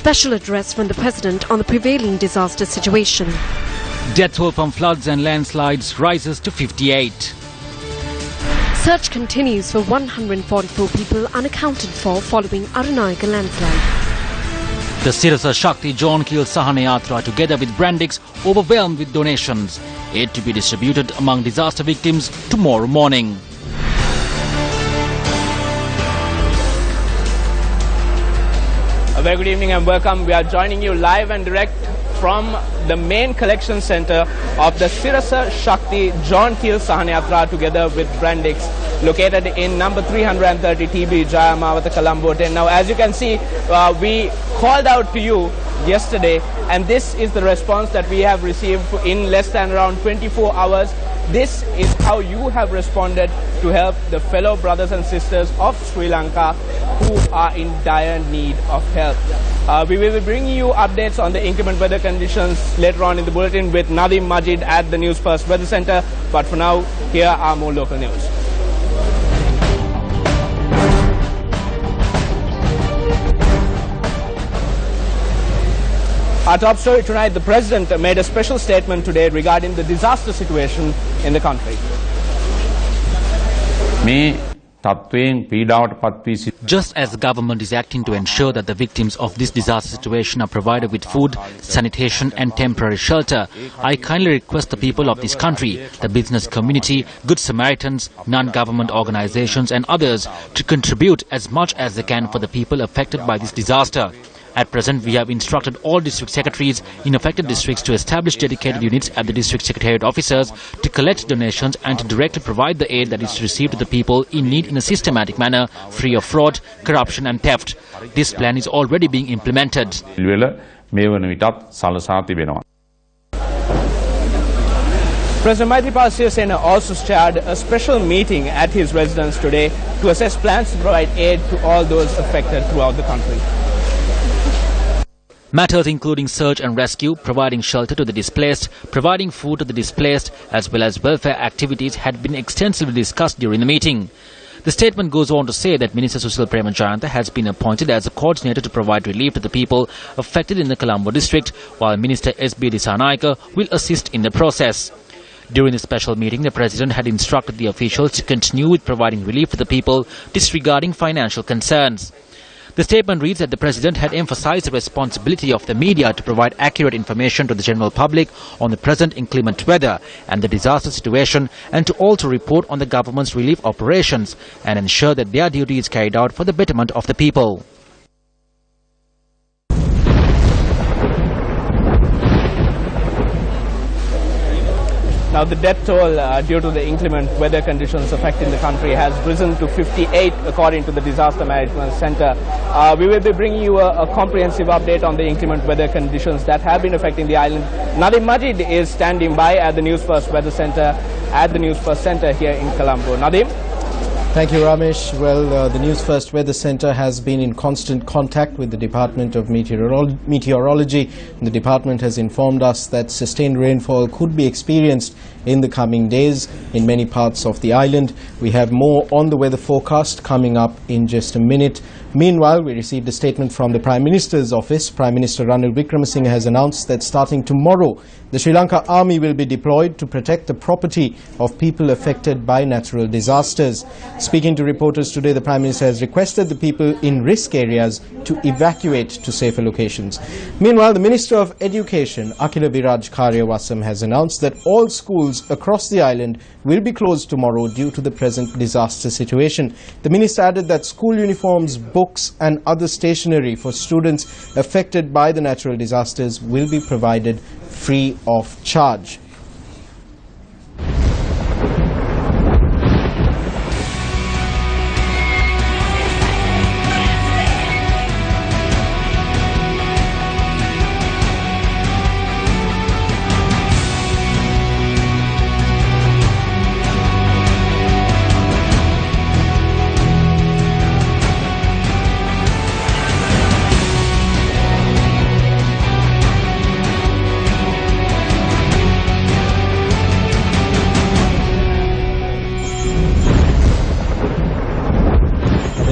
Special address from the President on the prevailing disaster situation. Death toll from floods and landslides rises to 58. Search continues for 144 people unaccounted for following Arunachal landslide. The Sirasa Shakti John Keel Sahana Yatra together with Brandix overwhelmed with donations. Aid to be distributed among disaster victims tomorrow morning. A very good evening and welcome. We are joining you live and direct from the main collection center of the Sirasa Shakti John Keel Sahana Yatra together with Brandix, located in number 330 TB Jayamawata, Colombo 10. Now, as you can see, we called out to you yesterday, and this is the response that we have received in less than around 24 hours. This is how you have responded to help the fellow brothers and sisters of Sri Lanka who are in dire need of help. We will be bringing you updates on the inclement weather conditions later on in the bulletin with Nadim Majid at the Newsfirst Weather Center. But for now, here are more local news. Our top story tonight, the President made a special statement today regarding the disaster situation in the country. Just as the government is acting to ensure that the victims of this disaster situation are provided with food, sanitation and temporary shelter, I kindly request the people of this country, the business community, Good Samaritans, non-government organizations and others to contribute as much as they can for the people affected by this disaster. At present, we have instructed all district secretaries in affected districts to establish dedicated units at the district secretariat offices to collect donations and to directly provide the aid that is received to the people in need in a systematic manner, free of fraud, corruption and theft. This plan is already being implemented. President Maithripala Sirisena also chaired a special meeting at his residence today to assess plans to provide aid to all those affected throughout the country. Matters including search and rescue, providing shelter to the displaced, providing food to the displaced, as well as welfare activities had been extensively discussed during the meeting. The statement goes on to say that Minister Susil Premajayantha has been appointed as a coordinator to provide relief to the people affected in the Colombo district, while Minister S.B. Dissanayake will assist in the process. During the special meeting, the President had instructed the officials to continue with providing relief to the people, disregarding financial concerns. The statement reads that the President had emphasized the responsibility of the media to provide accurate information to the general public on the present inclement weather and the disaster situation, and to also report on the government's relief operations and ensure that their duty is carried out for the betterment of the people. Now, the death toll due to the inclement weather conditions affecting the country has risen to 58 according to the Disaster Management Center. We will be bringing you a comprehensive update on the inclement weather conditions that have been affecting the island. Nadim Majid is standing by at the Newsfirst Weather Center at the Newsfirst Center here in Colombo. Nadim? Thank you, Ramesh. Well, the Newsfirst Weather Center has been in constant contact with the Department of Meteorology. The department has informed us that sustained rainfall could be experienced in the coming days in many parts of the island. We have more on the weather forecast coming up in just a minute. Meanwhile, we received a statement from the Prime Minister's office. Prime Minister Ranil Wickremesinghe has announced that starting tomorrow, the Sri Lanka Army will be deployed to protect the property of people affected by natural disasters. Speaking to reporters today, the Prime Minister has requested the people in risk areas to evacuate to safer locations. Meanwhile, the Minister of Education, Akila Viraj Karyawasam, has announced that all schools across the island will be closed tomorrow due to the present disaster situation. The Minister added that school uniforms, books and other stationery for students affected by the natural disasters will be provided free of charge.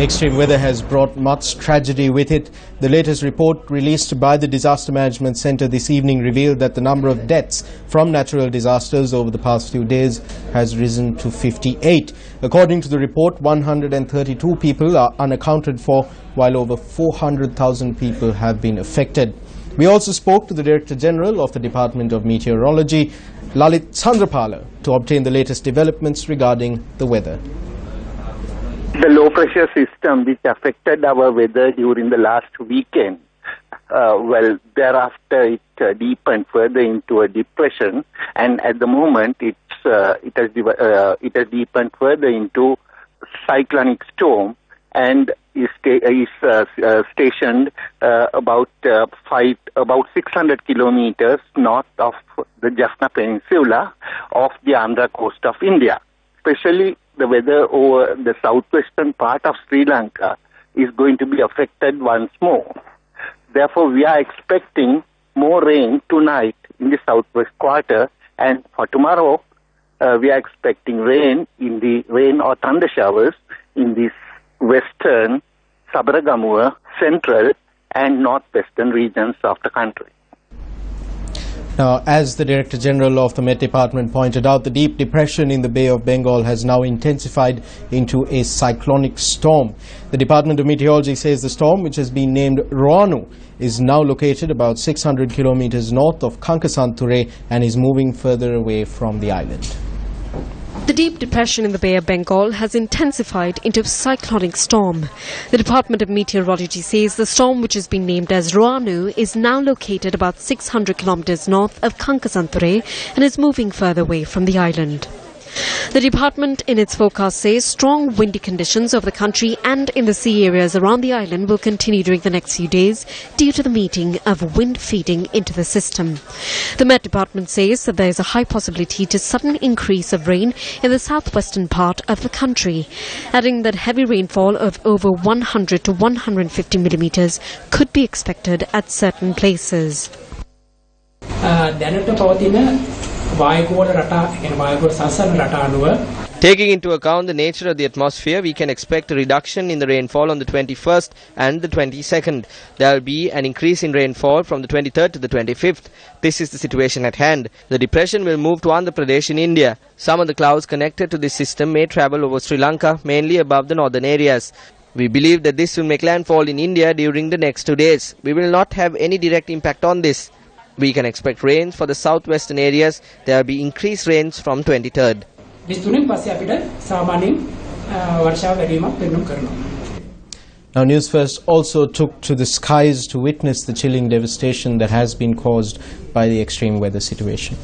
Extreme weather has brought much tragedy with it. The latest report released by the Disaster Management Centre this evening revealed that the number of deaths from natural disasters over the past few days has risen to 58. According to the report, 132 people are unaccounted for, while over 400,000 people have been affected. We also spoke to the Director General of the Department of Meteorology, Lalit Chandrapala, to obtain the latest developments regarding the weather. The low pressure system which affected our weather during the last weekend, thereafter it deepened further into a depression, and at the moment it has deepened further into cyclonic storm and is stationed about 600 kilometers north of the Jaffna Peninsula off the Andhra coast of India. Especially the weather over the southwestern part of Sri Lanka is going to be affected once more. Therefore, we are expecting more rain tonight in the southwest quarter, and for tomorrow, we are expecting rain or thunder showers in the western, Sabaragamuwa, central, and northwestern regions of the country. Now, as the Director General of the Met Department pointed out, the deep depression in the Bay of Bengal has now intensified into a cyclonic storm. The Department of Meteorology says the storm, which has been named Roanu, is now located about 600 kilometers north of Kankasanture and is moving further away from the island. The deep depression in the Bay of Bengal has intensified into a cyclonic storm. The Department of Meteorology says the storm, which has been named as Roanu, is now located about 600 kilometers north of Kankasanture and is moving further away from the island. The department in its forecast says strong windy conditions over the country and in the sea areas around the island will continue during the next few days due to the meeting of wind feeding into the system. The Met Department says that there is a high possibility to sudden increase of rain in the southwestern part of the country, adding that heavy rainfall of over 100 to 150 millimeters could be expected at certain places. Taking into account the nature of the atmosphere, we can expect a reduction in the rainfall on the 21st and the 22nd. There will be an increase in rainfall from the 23rd to the 25th. This is the situation at hand. The depression will move to Andhra Pradesh in India. Some of the clouds connected to this system may travel over Sri Lanka, mainly above the northern areas. We believe that this will make landfall in India during the next 2 days. We will not have any direct impact on this. We can expect rains for the southwestern areas. There will be increased rains from 23rd. Now, Newsfirst also took to the skies to witness the chilling devastation that has been caused by the extreme weather situation.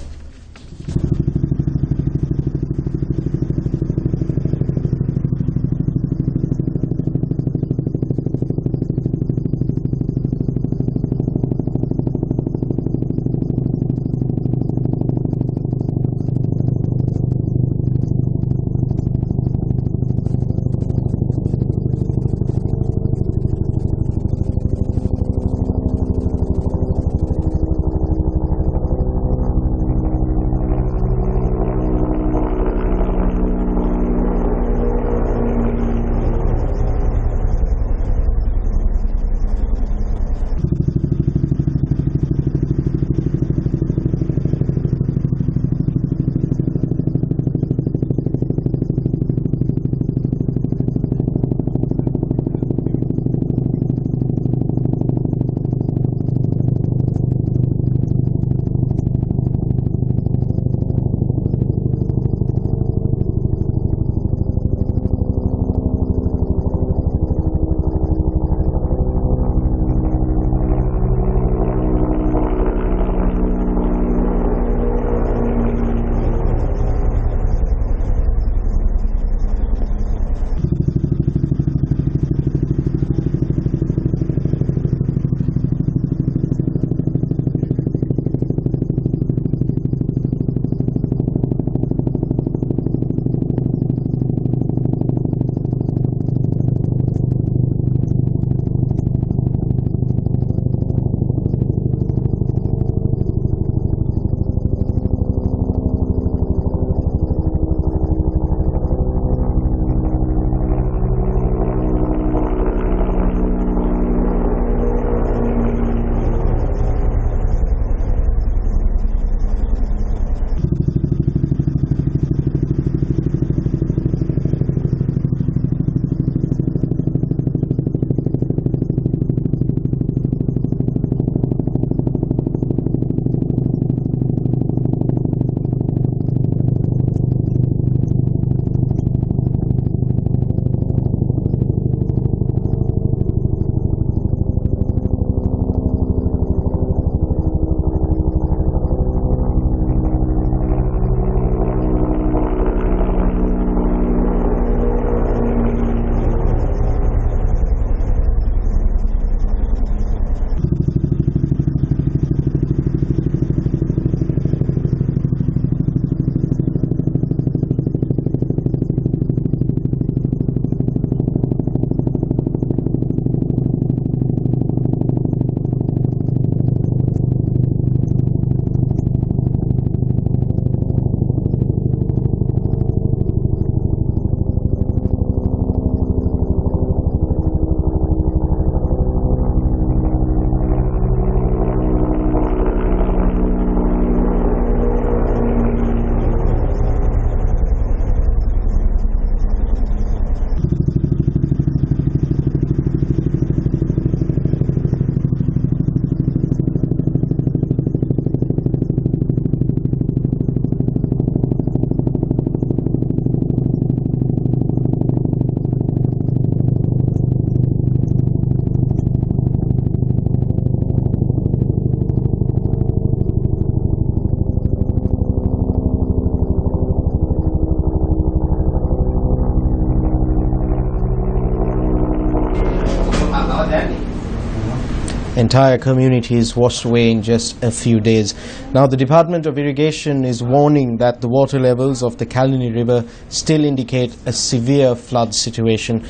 entire communities washed away in just a few days. Now the Department of Irrigation is warning that the water levels of the Kalini River still indicate a severe flood situation.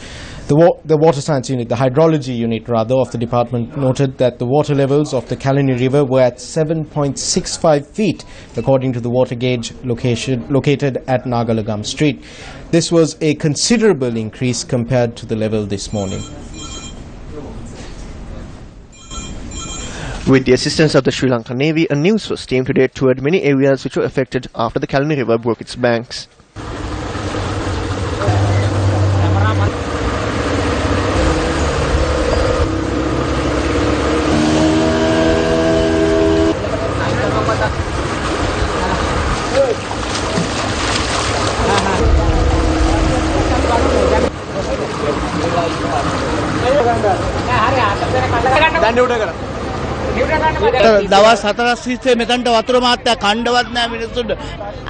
The water science unit, the hydrology unit rather, of the department noted that the water levels of the Kalini River were at 7.65 feet according to the water gauge located at Nagalagam Street. This was a considerable increase compared to the level this morning. With the assistance of the Sri Lanka Navy, a Newsfirst team today toured many areas which were affected after the Kalini River broke its banks. දවස් 4ක් තිස්සේ මෙතනට වතුර මාත්‍යා කණ්ඩවත් නැහැ මිනිස්සුන්ට.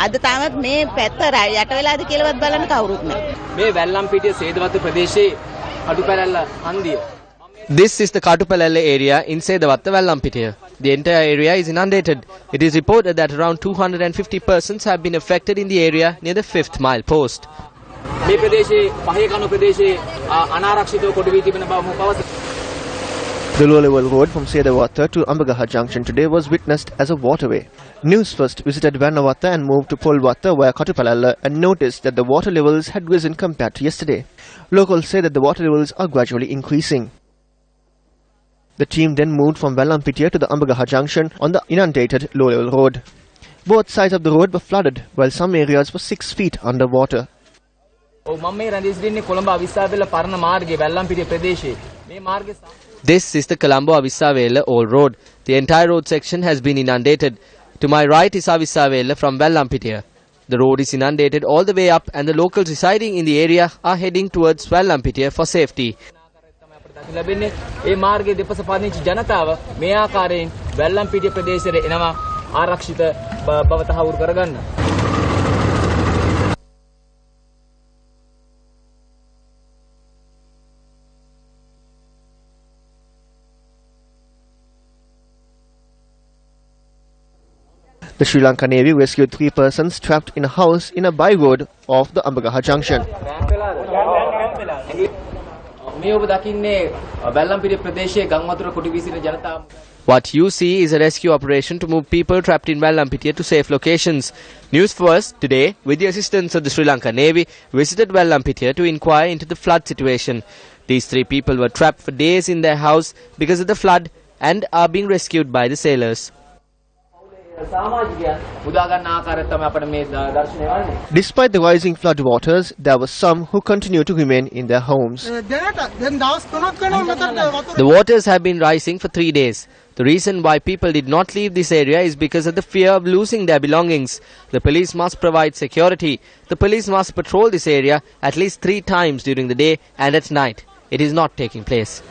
අද තාමත් මේ පැත්ත යට වෙලාද කියලාවත් බලන්න කවුරුත් නැහැ. මේ වැල්ලම්පිටිය සේදවත්ත ප්‍රදේශයේ කටුපැලැල්ල හන්දිය. This is the Katupalalle area in Sedawatta Vallampitiya. The entire area is inundated. It is reported that around 250 persons have been affected in the area near the 5th mile post. මේ ප්‍රදේශයේ පහේ කණු ප්‍රදේශයේ අනාරක්ෂිතව කොට වී තිබෙන බව පවසයි. The low-level road from Sedawatta to Ambagaha Junction today was witnessed as a waterway. Newsfirst visited Vannavatta and moved to Polwatta via Katupalalla and noticed that the water levels had risen compared to yesterday. Locals say that the water levels are gradually increasing. The team then moved from Vallampitiya to the Ambagaha Junction on the inundated low-level road. Both sides of the road were flooded, while some areas were 6 feet underwater. This is the Colombo Avissavela Old Road. The entire road section has been inundated. To my right is Avissavela from Vallampitiya. The road is inundated all the way up and the locals residing in the area are heading towards Vallampitiya for safety. ඒ මාර්ගයේ දෙපස පදිංචි ජනතාව මේ ආකාරයෙන් වැල්ලම්පිටිය ප්‍රදේශයට එනවා ආරක්ෂිත බව තහවුරු කරගන්න. The Sri Lanka Navy rescued 3 persons trapped in a house in a by-road of the Ambagaha Junction. What you see is a rescue operation to move people trapped in Vallampitiya to safe locations. Newsfirst today, with the assistance of the Sri Lanka Navy, visited Vallampitiya to inquire into the flood situation. These 3 people were trapped for days in their house because of the flood and are being rescued by the sailors. Despite the rising flood waters, there were some who continue to remain in their homes. The waters have been rising for 3 days. The reason why people did not leave this area is because of the fear of losing their belongings. The police must provide security. The police must patrol this area at least 3 times during the day and at night. It is not taking place.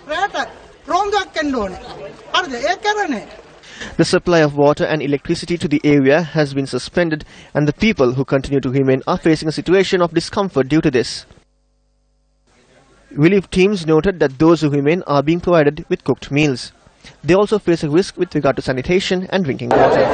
The supply of water and electricity to the area has been suspended and the people who continue to remain are facing a situation of discomfort due to this. Relief teams noted that those who remain are being provided with cooked meals. They also face a risk with regard to sanitation and drinking water.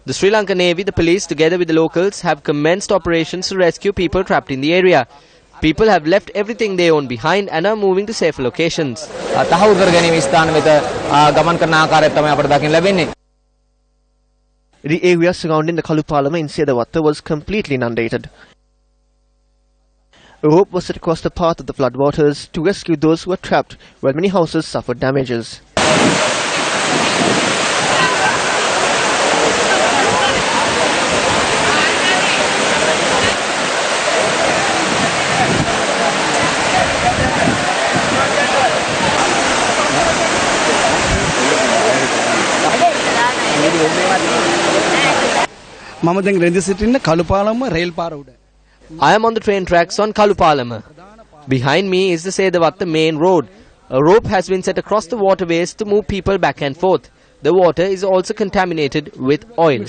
The Sri Lanka Navy, the police, together with the locals, have commenced operations to rescue people trapped in the area. People have left everything they own behind and are moving to safe locations. The area surrounding the Kalupalama in Sedawatta was completely inundated. A rope was set across the path of the floodwaters to rescue those who were trapped, while many houses suffered damages. I am on the train tracks on Kalupalama. Behind me is the Sedawatta main road. A rope has been set across the waterways to move people back and forth. The water is also contaminated with oil.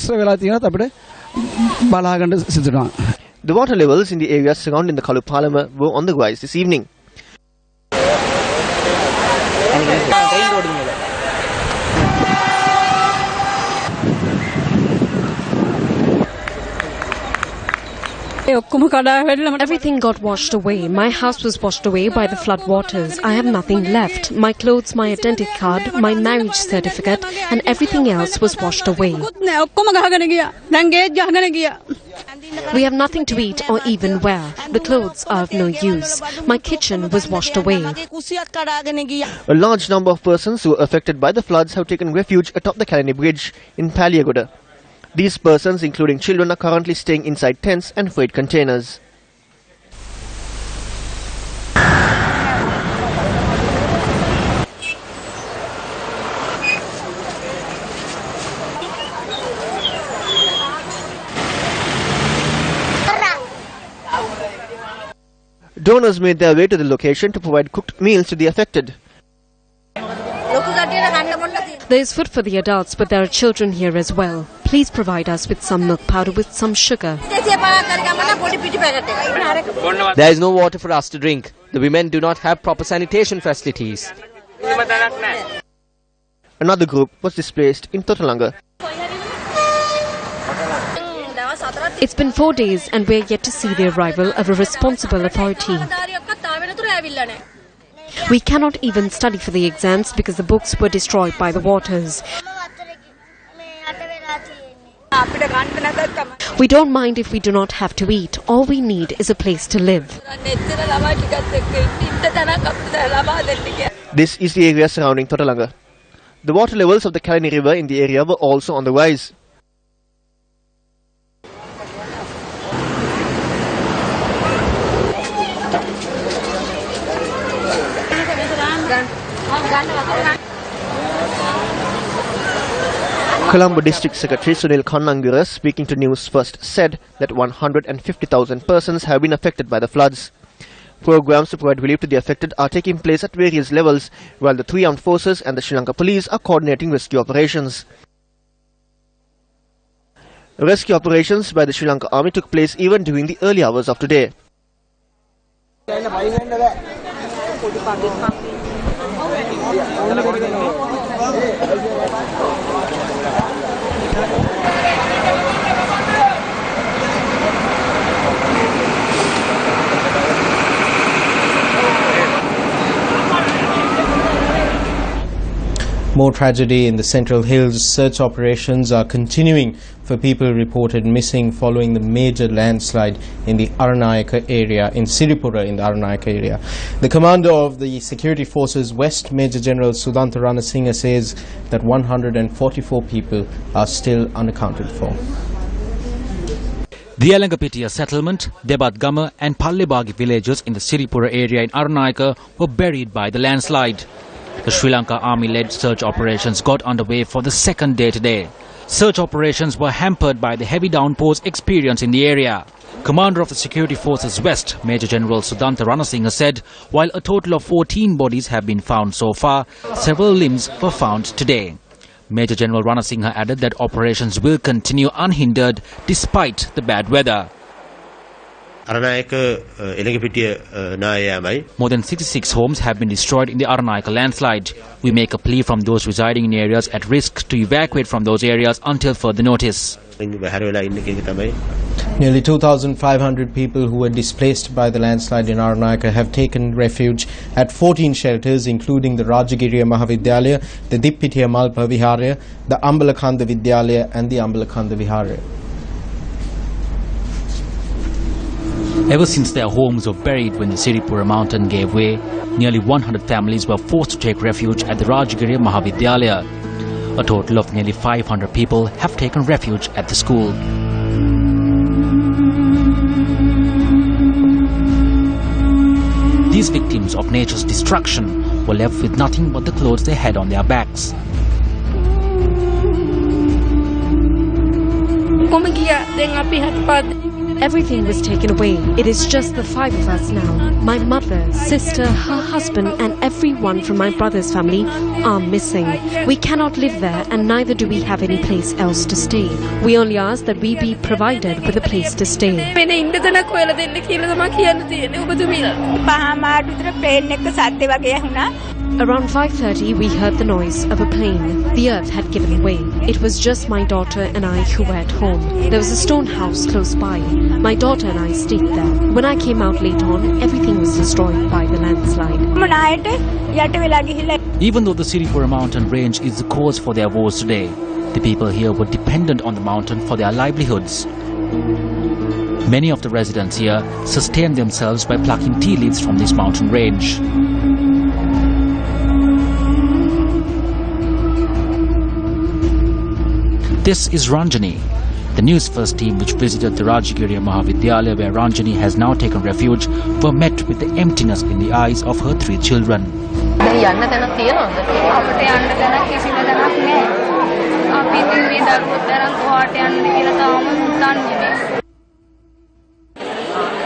The water levels in the areas surrounding the Kalupalama were on the rise this evening. Everything got washed away. My house was washed away by the flood waters. I have nothing left. My clothes, my identity card, my marriage certificate, and everything else was washed away. We have nothing to eat or even wear. The clothes are of no use. My kitchen was washed away. A large number of persons who were affected by the floods have taken refuge atop the Kalani Bridge in Paliagoda. These persons, including children, are currently staying inside tents and freight containers. Donors made their way to the location to provide cooked meals to the affected. There is food for the adults, but there are children here as well. Please provide us with some milk powder with some sugar. There is no water for us to drink. The women do not have proper sanitation facilities. Another group was displaced in Totalanga. It's been 4 days and we're yet to see the arrival of a responsible authority. We cannot even study for the exams because the books were destroyed by the waters. We don't mind if we do not have to eat. All we need is a place to live. This is the area surrounding Totalanga. The water levels of the Kalani River in the area were also on the rise. Colombo District Secretary Sunil Kannangura, speaking to News First, said that 150,000 persons have been affected by the floods. Programs to provide relief to the affected are taking place at various levels, while the three armed forces and the Sri Lanka police are coordinating rescue operations. Rescue operations by the Sri Lanka Army took place even during the early hours of today. More tragedy in the Central Hills. Search operations are continuing for people reported missing following the major landslide in the Aranayaka area, in Siripura in the Aranayaka area. The commander of the Security Forces West, Major General Sudhanta Ranasinghe, says that 144 people are still unaccounted for. The Alangapitiya settlement, Debatgama and Pallebagi villages in the Siripura area in Aranayaka were buried by the landslide. The Sri Lanka Army-led search operations got underway for the second day today. Search operations were hampered by the heavy downpours experienced in the area. Commander of the Security Forces West, Major General Sudhanta Ranasinghe, said while a total of 14 bodies have been found so far, several limbs were found today. Major General Ranasinghe added that operations will continue unhindered despite the bad weather. More than 66 homes have been destroyed in the Aranayaka landslide. We make a plea from those residing in areas at risk to evacuate from those areas until further notice. Nearly 2,500 people who were displaced by the landslide in Aranayaka have taken refuge at 14 shelters, including the Rajagiriya Mahavidyalaya, the Dippitiya Malpa Viharya, the Ambalakhanda Vidyalaya and the Ambalakhanda Viharya. Ever since their homes were buried when the Siripura mountain gave way, nearly 100 families were forced to take refuge at the Rajagiriya Mahavidyalaya. A total of nearly 500 people have taken refuge at the school. These victims of nature's destruction were left with nothing but the clothes they had on their backs. Everything was taken away. It is just the 5 of us now. My mother, sister, her husband and everyone from my brother's family are missing. We cannot live there and neither do we have any place else to stay. We only ask that we be provided with a place to stay. Around 5:30 we heard the noise of a plane. The earth had given way. It was just my daughter and I who were at home. There was a stone house close by. My daughter and I stayed there. When I came out later on, everything was destroyed by the landslide. Even though the Siripura mountain range is the cause for their woes today, the people here were dependent on the mountain for their livelihoods. Many of the residents here sustain themselves by plucking tea leaves from this mountain range. This is Ranjani, the Newsfirst team which visited the Rajagiriya Mahavidyalaya where Ranjani has now taken refuge were met with the emptiness in the eyes of her 3 children.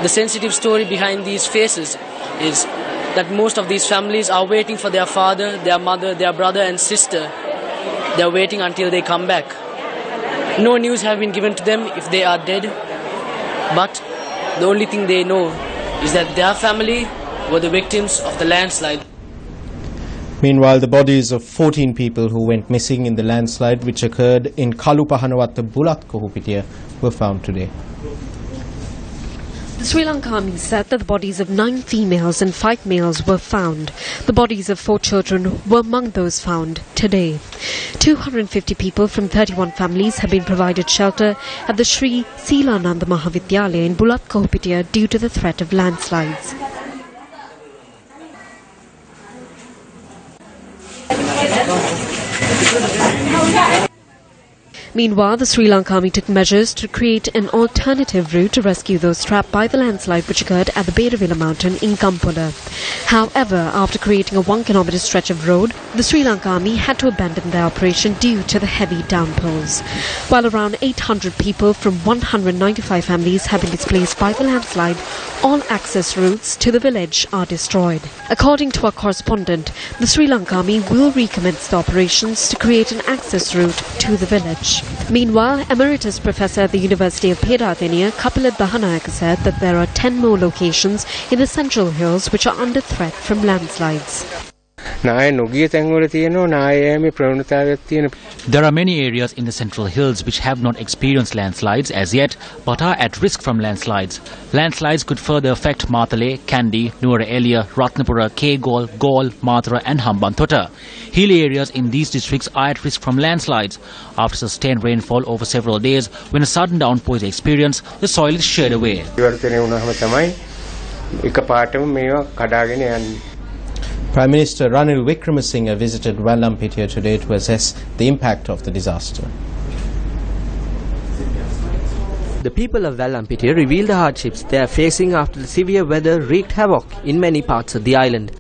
The sensitive story behind these faces is that most of these families are waiting for their father, their mother, their brother and sister. They are waiting until they come back. No news have been given to them if they are dead, but the only thing they know is that their family were the victims of the landslide. Meanwhile, the bodies of 14 people who went missing in the landslide which occurred in Kalupahanawatta Bulatkohupitiya were found today. The Sri Lanka Army said that the bodies of 9 females and 5 males were found. The bodies of 4 children were among those found today. 250 people from 31 families have been provided shelter at the Sri Silananda Mahavidyalaya in Bulatkohupitiya due to the threat of landslides. Meanwhile, the Sri Lanka Army took measures to create an alternative route to rescue those trapped by the landslide which occurred at the Beravilla mountain in Gampaha. However, after creating a 1-kilometre stretch of road, the Sri Lanka Army had to abandon their operation due to the heavy downpours. While around 800 people from 195 families have been displaced by the landslide, all access routes to the village are destroyed. According to our correspondent, the Sri Lanka Army will recommence the operations to create an access route to the village. Meanwhile, Emeritus Professor at the University of Pedathenia, Kapilat Bahanayaka said that there are 10 more locations in the Central Hills which are under threat from landslides. There are many areas in the Central Hills which have not experienced landslides as yet but are at risk from landslides. Landslides could further affect Matale, Kandy, Nuwara Eliya, Ratnapura, Kegol, Gaul, Mathura and Hambantota. Hilly areas in these districts are at risk from landslides. After sustained rainfall over several days, when a sudden downpour is experienced, the soil is sheared away. Prime Minister Ranil Wickremesinghe visited Vallampitiya today to assess the impact of the disaster. The people of Vallampitiya revealed the hardships they are facing after the severe weather wreaked havoc in many parts of the island.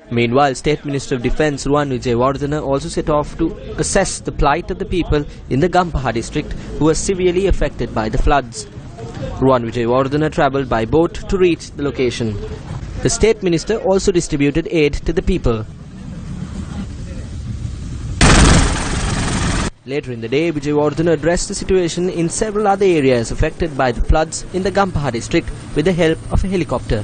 Meanwhile, State Minister of Defence Ruwan Wijewardena also set off to assess the plight of the people in the Gampaha district who were severely affected by the floods. Ruwan Wijewardena travelled by boat to reach the location. The State Minister also distributed aid to the people. Later in the day, Wijewardena addressed the situation in several other areas affected by the floods in the Gampaha district with the help of a helicopter.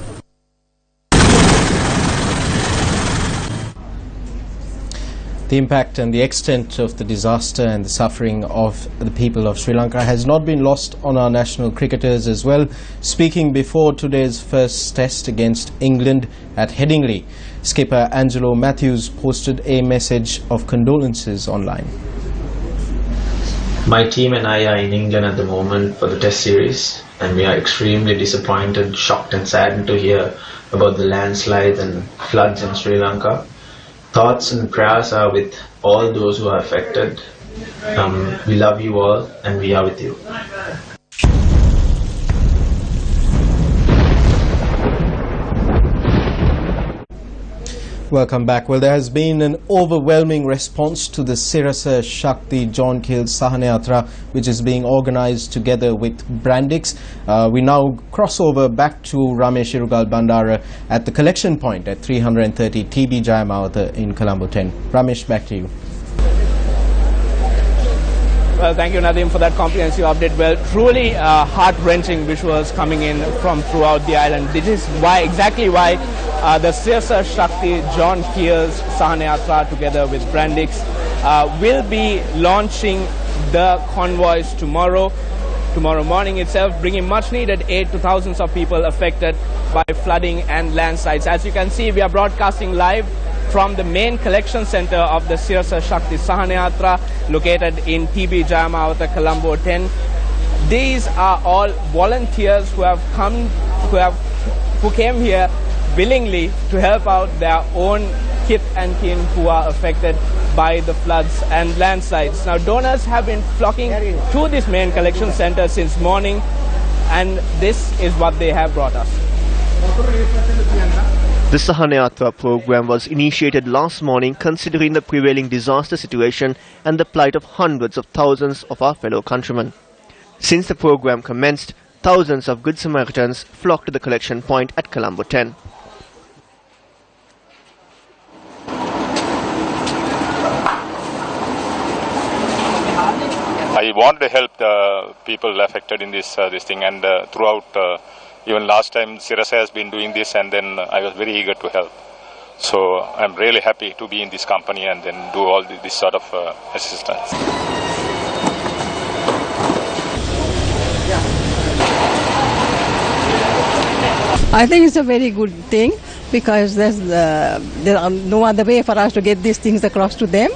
The impact and the extent of the disaster and the suffering of the people of Sri Lanka has not been lost on our national cricketers as well. Speaking before today's first test against England at Headingley, skipper Angelo Mathews posted a message of condolences online. My team and I are in England at the moment for the test series, and we are extremely disappointed, shocked and saddened to hear about the landslides and floods in Sri Lanka. Thoughts and prayers are with all those who are affected. We love you all and we are with you. Welcome back. Well, there has been an overwhelming response to the Sirasa Shakti John Kill Sahana Yatra, which is being organized together with Brandix. We now cross over back to Ramesh Irugal Bandara at the collection point at 330 TB Jayamawatha in Colombo 10. Ramesh, back to you. Well, thank you, Nadeem, for that comprehensive update. Well, truly heart-wrenching visuals coming in from throughout the island. This is exactly why the Sirasa Shakti John Keel's Sahana Yatra together with Brandix will be launching the convoys tomorrow morning itself, bringing much-needed aid to thousands of people affected by flooding and landslides. As you can see, we are broadcasting live from the main collection center of the Sirasa Shakti Sahana Yatra, located in TB Jayamawatha, Colombo 10. These are all volunteers who came here willingly to help out their own kith and kin who are affected by the floods and landslides. Now, donors have been flocking to this main collection center since morning, and this is what they have brought us. The Sahana Yatra program was initiated last morning considering the prevailing disaster situation and the plight of hundreds of thousands of our fellow countrymen. Since the program commenced, thousands of Good Samaritans flocked to the collection point at Colombo 10. I want to help the people affected in this thing, and throughout, even last time Sirasa has been doing this, and then I was very eager to help. So I'm really happy to be in this company and then do all this sort of assistance. I think it's a very good thing, because there are no other way for us to get these things across to them.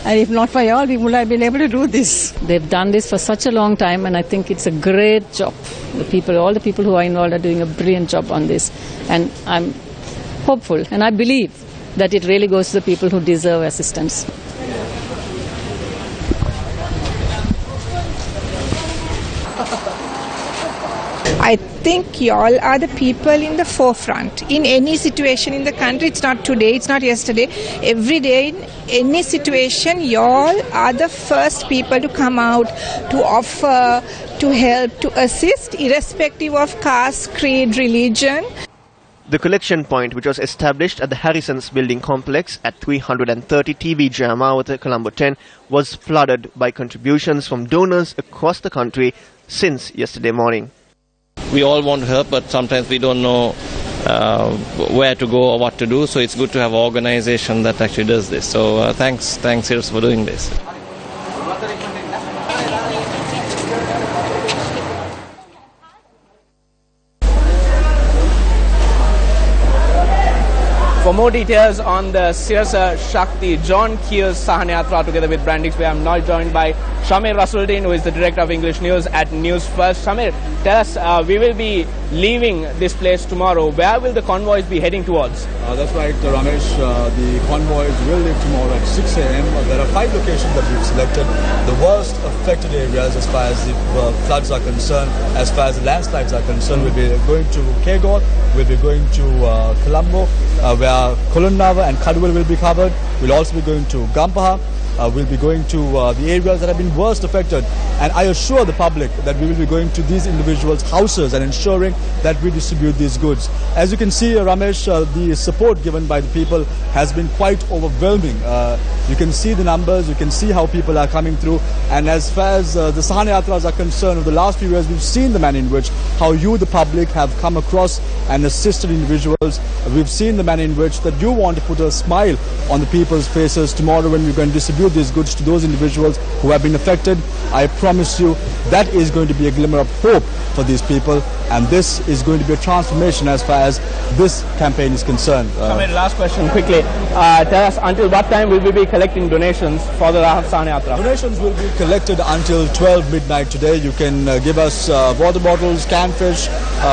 And if not for y'all, we would have been able to do this. They've done this for such a long time, and I think it's a great job. All the people who are involved are doing a brilliant job on this. And I'm hopeful, and I believe that it really goes to the people who deserve assistance. I think y'all are the people in the forefront. In any situation in the country, it's not today, it's not yesterday. Every day, in any situation, y'all are the first people to come out, to offer, to help, to assist, irrespective of caste, creed, religion. The collection point, which was established at the Harrison's building complex at 330 TB Jayamawatha, Colombo 10, was flooded by contributions from donors across the country since yesterday morning. We all want to help, but sometimes we don't know where to go or what to do, so it's good to have an organization that actually does this. So thanks Sirasa for doing this. For more details on the Sirasa Shakti John Keel's Sahana Yatra together with Brandix, we are now joined by Shamir Rasuldin, who is the Director of English News at Newsfirst. Shamir, tell us, we will be leaving this place tomorrow. Where will the convoys be heading towards? That's right, Ramesh. The convoys will leave tomorrow at 6 a.m. There are 5 locations that we've selected. The worst affected areas as far as the floods are concerned, as far as the landslides are concerned. We'll be going to Kegor, we'll be going to Colombo, where Kolonnava and Kadwal will be covered. We'll also be going to Gampaha. We'll be going to the areas that have been worst affected, and I assure the public that we will be going to these individuals' houses and ensuring that we distribute these goods. As you can see, Ramesh, the support given by the people has been quite overwhelming. You can see the numbers, you can see how people are coming through, and as far as the Sahana Yatras are concerned, over the last few years we've seen the manner in which how you, the public, have come across and assisted individuals. We've seen the manner in which that you want to put a smile on the people's faces tomorrow when we're going to distribute these goods to those individuals who have been affected. I promise you that is going to be a glimmer of hope for these people, and this is going to be a transformation as far as this campaign is concerned. Last question quickly. Tell us, until what time will we be collecting donations for the Sahana Yatra? Donations will be collected until 12 midnight today. You can give us water bottles, canned fish,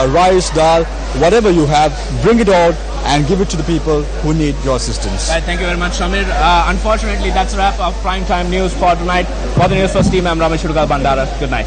rice, dal, whatever you have, bring it all and give it to the people who need your assistance. Right, thank you very much, Shamir. Unfortunately, that's a wrap of Primetime News for tonight. For the News First team, I'm Ramesh Irugal Bandara. Good night.